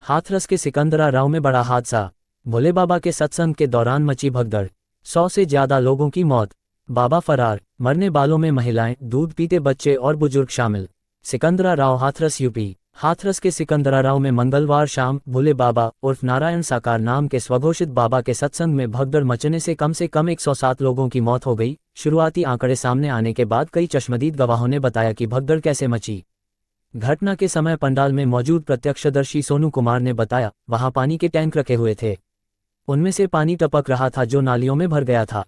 हाथरस के सिकंदरा राव में बड़ा हादसा। भोले बाबा के सत्संग के दौरान मची भगदड़, 100 से ज्यादा लोगों की मौत, बाबा फरार, मरने वालों में महिलाएं, दूध पीते बच्चे और बुजुर्ग शामिल। सिकंदरा राव, हाथरस, यूपी। हाथरस के सिकंदरा राव में मंगलवार शाम भोले बाबा उर्फ नारायण साकार नाम के स्वघोषित बाबा के सत्संग में भगदड़ मचने से कम 107 लोगों की मौत हो गई। शुरुआती आंकड़े सामने आने के बाद कई चश्मदीद गवाहों ने बताया कि भगदड़ कैसे मची। घटना के समय पंडाल में मौजूद प्रत्यक्षदर्शी सोनू कुमार ने बताया, वहां पानी के टैंक रखे हुए थे, उनमें से पानी टपक रहा था जो नालियों में भर गया था।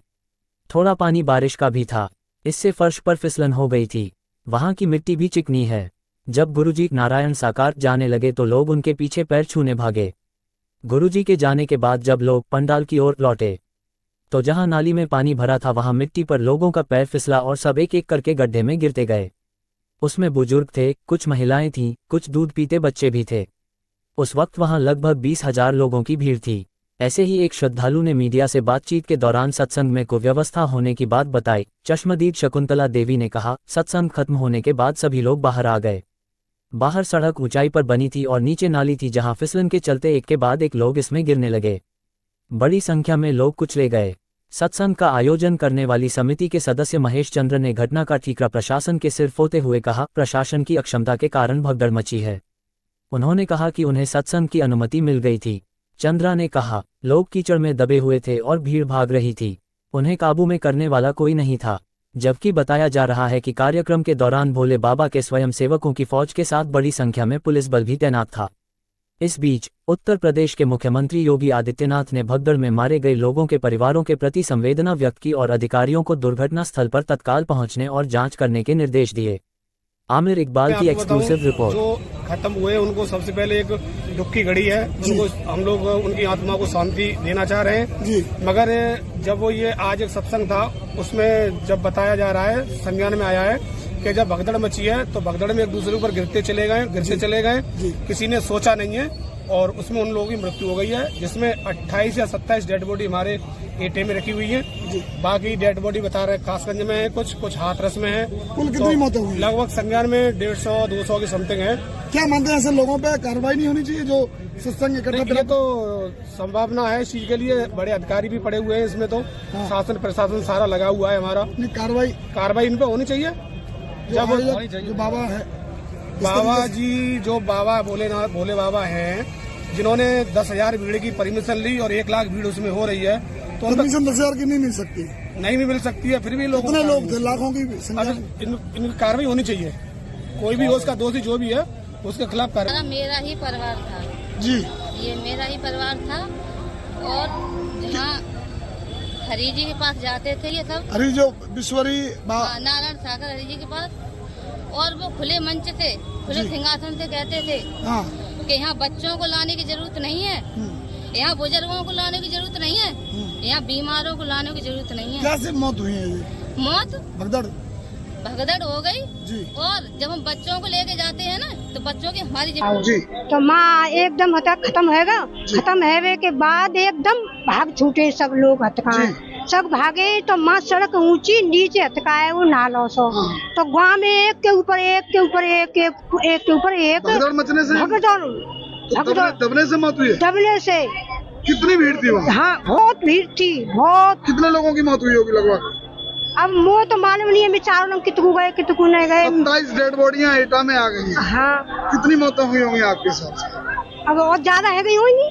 थोड़ा पानी बारिश का भी था, इससे फर्श पर फिसलन हो गई थी। वहां की मिट्टी भी चिकनी है। जब गुरुजी नारायण साकार जाने लगे तो लोग उनके पीछे पैर छूने भागे। गुरुजी के जाने के बाद जब लोग पंडाल की ओर लौटे तो जहां नाली में पानी भरा था वहां मिट्टी पर लोगों का पैर फिसला और सब एक एक करके गड्ढे में गिरते गए। उसमें बुजुर्ग थे, कुछ महिलाएं थीं, कुछ दूध पीते बच्चे भी थे। उस वक्त वहां लगभग 20,000 लोगों की भीड़ थी। ऐसे ही एक श्रद्धालु ने मीडिया से बातचीत के दौरान सत्संग में कुव्यवस्था होने की बात बताई। चश्मदीद शकुंतला देवी ने कहा, सत्संग खत्म होने के बाद सभी लोग बाहर आ गए। बाहर सड़क ऊंचाई पर बनी थी और नीचे नाली थी जहां फिसलन के चलते एक के बाद एक लोग इसमें गिरने लगे। बड़ी संख्या में लोग कुचले गए। सत्संग का आयोजन करने वाली समिति के सदस्य महेश चंद्र ने घटना का ठीकरा प्रशासन के सिर फोते हुए कहा, प्रशासन की अक्षमता के कारण भगदड़ मची है। उन्होंने कहा कि उन्हें सत्संग की अनुमति मिल गई थी। चंद्रा ने कहा, लोग कीचड़ में दबे हुए थे और भीड़ भाग रही थी, उन्हें काबू में करने वाला कोई नहीं था। जबकि बताया जा रहा है कि कार्यक्रम के दौरान भोले बाबा के स्वयं सेवकों की फौज के साथ बड़ी संख्या में पुलिस बल भी तैनात था। इस बीच उत्तर प्रदेश के मुख्यमंत्री योगी आदित्यनाथ ने भगदड़ में मारे गए लोगों के परिवारों के प्रति संवेदना व्यक्त की और अधिकारियों को दुर्घटना स्थल पर तत्काल पहुंचने और जांच करने के निर्देश दिए। आमिर इकबाल की एक्सक्लूसिव रिपोर्ट। जो खत्म हुए उनको सबसे पहले एक दुख की घड़ी है, उनको हम लोग उनकी आत्मा को शांति देना चाह रहे हैं जी। मगर जब वो ये आज एक सत्संग था उसमें जब बताया जा रहा है, संज्ञान में आया है कि जब भगदड़ मची है तो भगदड़ में एक दूसरे ऊपर गिरते चले गए, किसी ने सोचा नहीं है और उसमें उन लोगों की मृत्यु हो गई है, जिसमें 28 या 27 डेड बॉडी हमारे एटे में रखी हुई है। बाकी डेड बॉडी बता रहे कासगंज में है, कुछ हाथरस में है। कुल कितनी मौतें हुई? लगभग संज्ञान में 150-200 की समथिंग है। क्या मानते हैं ऐसे लोगों पे कार्रवाई नहीं होनी चाहिए जो सत्संग इकट्ठा? ये तो संभावना है इस चीज के लिए, बड़े अधिकारी भी पड़े हुए हैं इसमें, तो शासन प्रशासन सारा लगा हुआ है हमारा। कार्रवाई इन पे होनी चाहिए। जब जो बाबा है, बाबा जी जो बाबा भोले बाबा हैं, जिन्होंने 10,000 भीड़ की परमिशन ली और 1 लाख भीड़ उसमें हो रही है, तो परमिशन 10,000 की नहीं मिल सकती, नहीं भी मिल सकती है। फिर भी लोग थे, लाखों की इनकी कार्रवाई होनी चाहिए। कोई भी हो, उसका दोषी जो भी है उसके खिलाफ कार्रवाई। मेरा ही परिवार था जी, ये मेरा ही परिवार था और जहाँ हरी जी के पास जाते थे ये सब, हरी जो विश्वरी नारायण सागर हरी जी के पास, और वो खुले मंच थे, खुले सिंहासन से कहते थे कि यहाँ बच्चों को लाने की जरूरत नहीं है, यहाँ बुजुर्गों को लाने की जरूरत नहीं है, यहाँ बीमारों को लाने की जरूरत नहीं है। कैसे मौत हुई है ये? मौत भगदड़ हो गई जी। और जब हम बच्चों को लेके जाते हैं ना तो बच्चों की हमारी जी। तो माँ एकदम खत्म हैगा, खत्म है के बाद एकदम भाग छूटे सब लोग, हथकाए सब भागे। तो माँ सड़क ऊंची, नीचे हथकाए वो नालों सो। तो गाँव में एक के ऊपर एक भगदड़ दबने से मौत हुई है। दबने से कितनी भीड़ थी वहाँ? हाँ बहुत भीड़ थी, बहुत। कितने लोगों की मौत हुई होगी लगभग? अब वो तो मालूम नहीं है, बेचारों लोग कितकू गए कितकू नहीं गए। 27 डेड बॉडियाँ एटा में आ गई हैं। हाँ। कितनी मौतें हुई होंगी आपके हिसाब से? अब और ज्यादा है गई होंगी।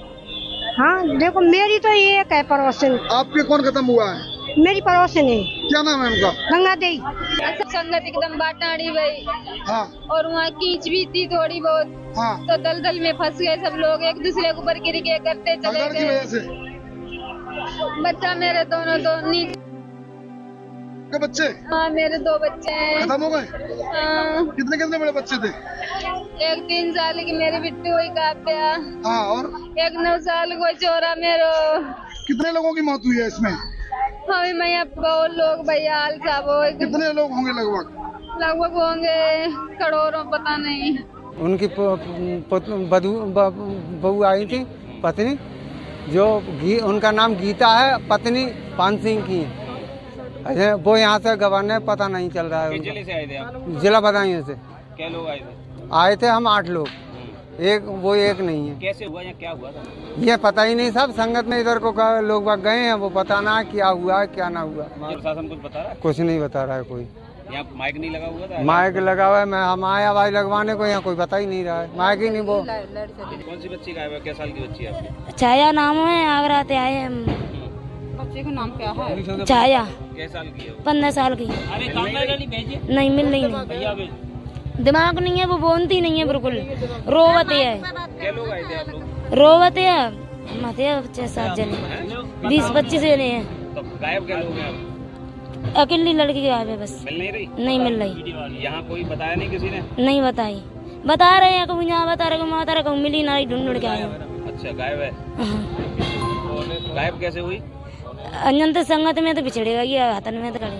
हाँ देखो, मेरी तो एक है पड़ोसन। आपके कौन खत्म हुआ है? मेरी पड़ोसन है। क्या नाम है उनका? गंगा देई। संगत एकदम बाटाड़ी गई। हाँ। और वहाँ कीच भी थी थोड़ी बहुत। हाँ। तो दलदल में फंस गए सब लोग, एक दूसरे के ऊपर गिर के करते चले गए। बच्चा मेरे दोनों नीचे के बच्चे? हाँ मेरे 2 बच्चे हैं। खत्म हो गए? हाँ। कितने बड़े बच्चे थे? एक 3 साल की मेरी बिट्टू हुई काप्या। हाँ, और एक 9 साल को चोरा मेरो। कितने लोगों की मौत हुई है इसमें? हाँ मैं बहुत लोग भैया हाल साहब। कितने लोग होंगे लगभग? लगभग होंगे करोड़ों, पता नहीं। उनकी बहू आई थी, पत्नी, जो उनका नाम गीता है, पत्नी पान सिंह की। वो यहाँ से गवर्नर पता नहीं चल रहा है। जिले से आए थे आप? जिला बदायूं से। क्या लोग आए थे? आए थे हम 8 लोग। वो एक नहीं है। कैसे हुआ या क्या हुआ था? ये पता ही नहीं, सब संगत में इधर को लोग बाग गए हैं, वो पता ना क्या हुआ क्या ना हुआ। प्रशासन कुछ बता रहा है? कुछ नहीं बता रहा है कोई। यहाँ माइक नहीं लगा हुआ था? माइक लगा हुआ है, मैं हम आए आवाज लगवाने को, यहाँ कोई बता ही नहीं रहा है, माइक ही नहीं। वो कौन सी बच्ची गायब है? क्या साल की बच्ची है आपकी? छाया नाम है, आगरा से आए हम। बच्चे का नाम क्या है? छाया। क्या साल की है? 15 साल की। नहीं मिल रही नहीं, दिमाग नहीं है, वो बोलती नहीं है बिल्कुल, रोवत है। क्या लोग आए थे आप लोग? रोवत है, मत 6-7 जने, 20-25 जने हैं। तो गायब क्या लोग हैं आप? अकेली लड़की गायब है बस। मिल नहीं रही? नहीं मिल रही। यहाँ कोई बताया नहीं किसी ने? नहीं बताई, बता रहे हैं कहूँ यहाँ बता रहे, कहूँ बता रहे, कहूँ मिली ना, ढूंढ के आए। अच्छा गायब है। गायब कैसे हुई? अंजन तो संगत में तो बिछड़ेगा, ये हाथन में तो